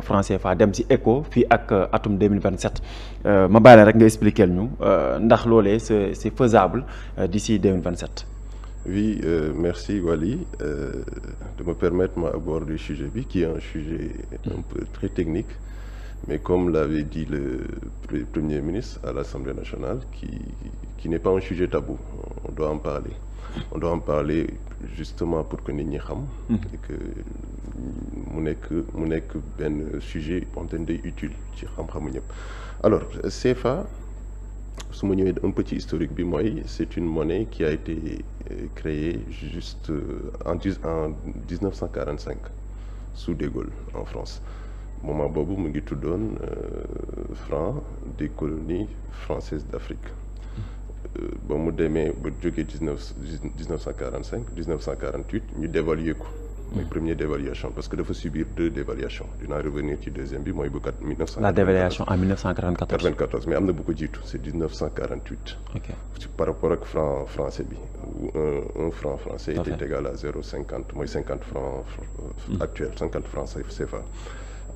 franc CFA dem ci éco fii ak atum 2027 ma bàyyi la rek nga expliquer ñu ndax loolee c'est faisable d'ici 2027. Oui, merci Wally de me permettre ma aborder le sujet qui est un sujet un peu très technique, mais comme l'avait dit le Premier ministre à l'Assemblée nationale, qui n'est pas un sujet tabou. On doit en parler. On doit en parler justement pour que nit ñi xam et que mu nekk benn sujet boo xamante ne day utile ci xam-xamu ñëpp. Alors CFA, su ma ñëwee un petit historique bi mooy c'est une monnaie qui a été créée juste en 1945 sous De Gaulle en France. Moment boobu mu ngi tuddoon franc des colonies françaises d'Afrique. Ba mu demee ba jógee 1945 1948 ñu dévaluer ko. mooy première dévaluation parce que dafa subir deux dévaluations dinaa revenir ci deuxième bi mooy bu 1994 la dévaluation en 1994. 94 mais am na bu ko jiitu c'est 1948. ok par rapport ak franc français bi où un franc français était égal à 0,50 mooy 50 francs actuels 50 francs CFA.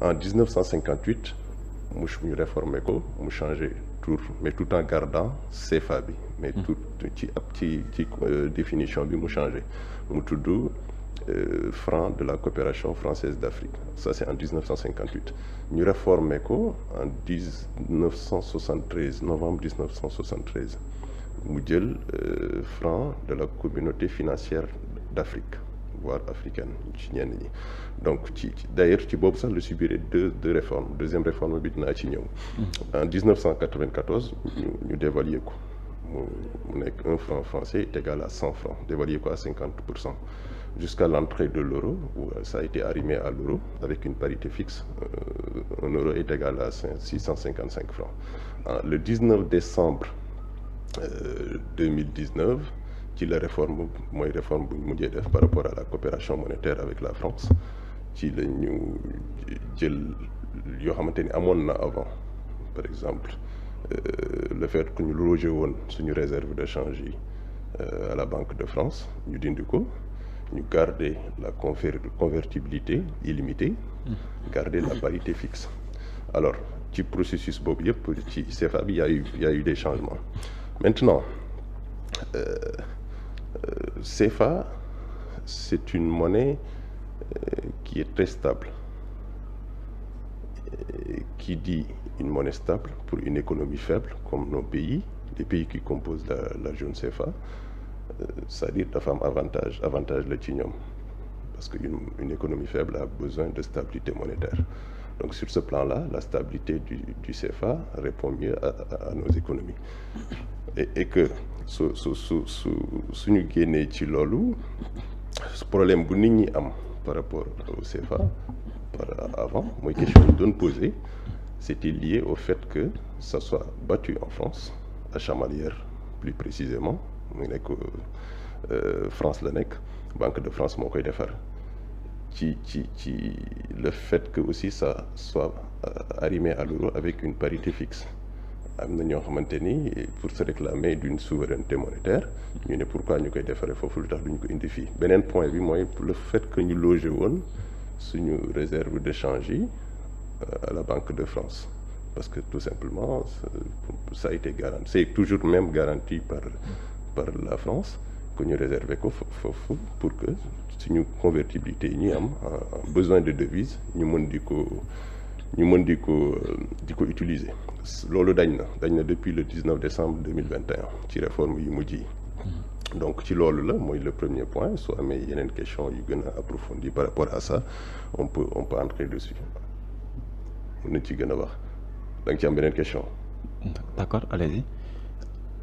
En 1958 mu réformé ko mu changé tour mais tout en gardant CFA bi mais tout ci définition bi mu changé mu tudd franc de la coopération française d'Afrique. Ça c'est en 1958 ñu réformé ko en 1973 novembre 1973 mu jël franc de la communauté financière d'Afrique voire africaine ci ñenn ñi. Donc d'ailleurs ci boobu sax le subiré deux réformes deuxième réforme bi dinaa ci ñëw. En 1994 ñu dévaluer ko mu nekk un franc français est égal à 100 francs dévaluer ko à 50%. Jusqu'à l'entrée de l'euro, où ça a été arrimé à l'euro avec une parité fixe. Un euro est égal à 655 francs. Le 19 décembre 2019, ci la réforme mooy réforme bu ñu mujjee def par rapport à la coopération monétaire avec la France ci la ñu jël yoo xamante ni amoon na avant par exemple le fait que ñu logé woon suñu réserve de change yi à la Banque de France ñu dindi ko. ñu garder la convertibilité illimitée garder la parité fixe. Alors ci processus boobu yëpp ci CFA bi y a eu des changements. Maintenant CFA c'est une monnaie qui est très stable. Qui dit une monnaie stable pour une économie faible comme nos pays, les pays qui composent la zone CFA, c'est-à-dire dafa am avantage la ci ñoom parce que une économie faible a besoin de stabilité monétaire. Donc sur ce plan-là, la stabilité du CFA répond mieux à nos économies et que suñu génnee ci loolu problème bu nit ñi am par rapport au CFA avant mooy question ñu doon poser c'était lié au fait que ça soit battu en France à Chamalières plus précisément mu nekk France la nekk Banque de France moo koy defar ci le fait que aussi ça soit arrimé à l'euro avec une parité fixe am na ñoo xamante ni pour se réclamer d'une souveraineté monétaire ñu ne pourquoi ñu koy defaree foofu lu tax duñ ko indi fii beneen point bi mooy le fait que ñu logé woon suñu réserve de change yi à la Banque de France parce que tout simplement ça a été garanti c'est toujours même garanti par la France que ñu réserver ko foofu pour que suñu convertibilité yi ñuy am besoin de devise ñu mën di ko utiliser loolu dañ na depuis le 19 décembre 2021 ci réforme yu mujj yi donc ci loolu la mooy le premier point soo amee yeneen question yu gën a approfondi par rapport à ça on peut entrer dessus mën nañ ci gën a wax da nga ci am beneen question. D'accord, allez-y.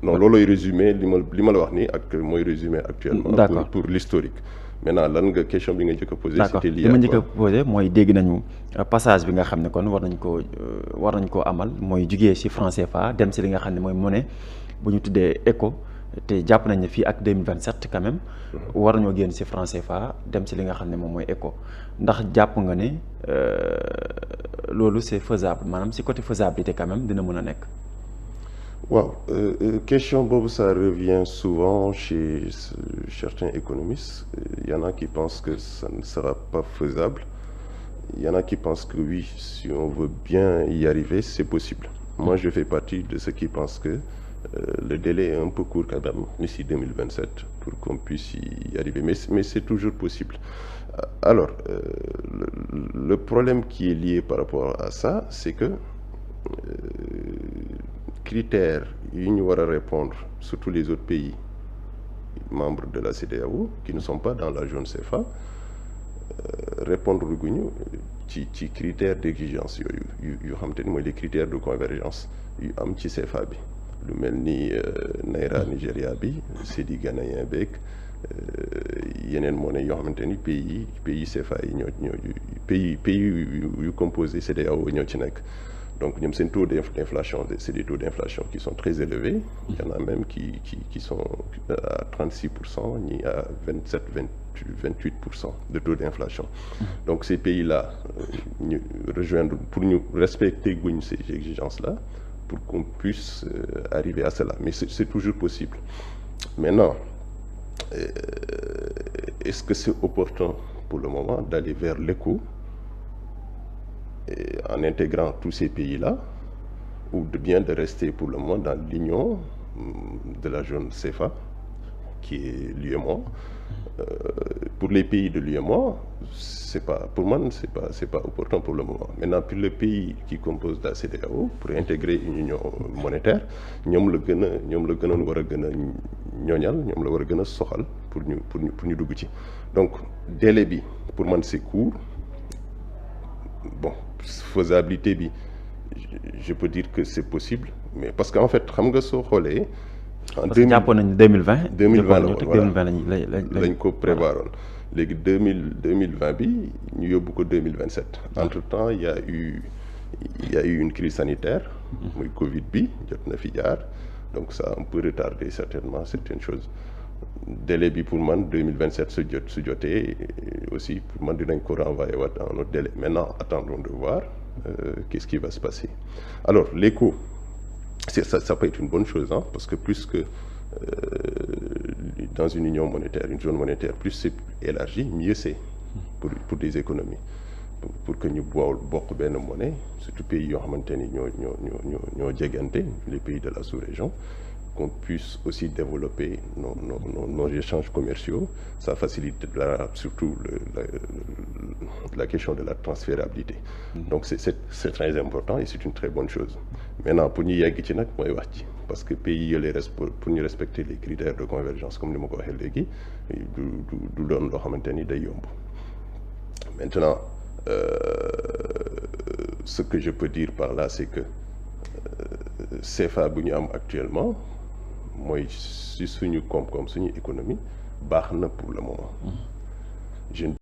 Non loolooy résumé li ma la wax nii ak mooy résumé actuellement. D'accord. pour l'historique. Maintenant lan nga question bi nga njëkk a posé. D'accord li ma njëkk a posé mooy dégg nañu passage bi nga xam ne kon war nañ koo amal mooy jugee ci franc CFA dem ci li nga xam ne mooy monnaie bu ñu tuddee éco te jàpp nañ ne fii ak 2027 quand même war nañoo génn ci franc CFA dem ci li nga xam ne moom mooy éco ndax jàpp nga ne loolu c'est faisable maanaam ci côté faisabilité quand même dina mën a nekk. waaw question boobu ça revient souvent chez certains économistes il y en a qui pensent que ça ne sera pas faisable il y en a qui pensent que oui, si on veut bien y arriver, c'est possible. Moi, je fais partie de ceux qui pensent que le délai est un peu court quand même, ici 2027, pour qu'on puisse y arriver. Mais c'est toujours possible. Alors, le problème qui est lié par rapport à ça, c'est que critères yi ñu war a répondre, surtout les autres pays membres de la CEDEAO, qui ne sont pas dans la zone CFA, répondre guñu ci critères d'exigence yooyu yu xamante ni mooy les critères de convergence yu am ci CFA bi lu mel ni naira Nigéria bi cedi ghanéen beeg yeneen monnaie yoo xamante ni pays CFA yi ñoo pays yu composé CEDEAO ñoo ci nekk. Donc, ces taux d'inflation, c'est des taux d'inflation qui sont très élevés. Il y en a même qui sont à 36%, ni à 27, 28% de taux d'inflation. Donc, ces pays-là nous rejoindre pour nous respecter ces exigences-là, pour qu'on puisse arriver à cela. Mais c'est toujours possible. Maintenant, est-ce que c'est opportun pour le moment d'aller vers l'éco en intégrant tous ces pays-là, ou bien de rester pour le moment dans l'union de la zone CFA, qui est l'UEMOA. Pour les pays de l'UEMOA, pour moi, c'est pas opportun pour le moment. Maintenant, pour les pays qui composent la CEDEAO, pour intégrer une union monétaire, ñoom la gën a war a gën a ñoñal, ñoom la war a gën a soxal pour ñu dugg ci. Donc délai bi pour man c'est court. Bon, faisabilité bi je peux dire que c'est possible, mais parce qu'en fait xam nga soo xoolee. parce que jàppoon nañu 2020. 2020 lañ ko voilà. prévoir woon léegi 2020 bi ñu yóbbu ko 2027. Entre temps il y a eu une crise sanitaire. muy Covid bi jot na fi jaar donc ça a un peu retardé certainement certaines choses. Délai bi pour man 2027 su jotee aussi pour man dinañ ko renvoyer waat à un autre délai. Maintenant attendons de voir qu'est-ce qui va se passer. Alors l'éco, ça peut être une bonne chose, hein, parce que plus que dans une union monétaire, une zone monétaire, plus c'est élargi, mieux c'est pour des économies. Pour que ñu bokk benn monnaie, surtout pays yoo xamante ni ñoo jegante, les pays de la sous-région, qu'on puisse aussi développer nos échanges commerciaux. Ça facilite surtout la question de la transférabilité. Donc c'est très important et c'est une très bonne chose. Maintenant pour ñu yegg ci nag mooy wax ci parce que pays pour ñu respecter les critères de convergence comme ni ma ko waxee léegi du doon loo xamante ni day yomb. Maintenant ce que je peux dire par là c'est que CFA bu ñu am actuellement mooy si suñu koom-koom suñu économie baax na pour le moment.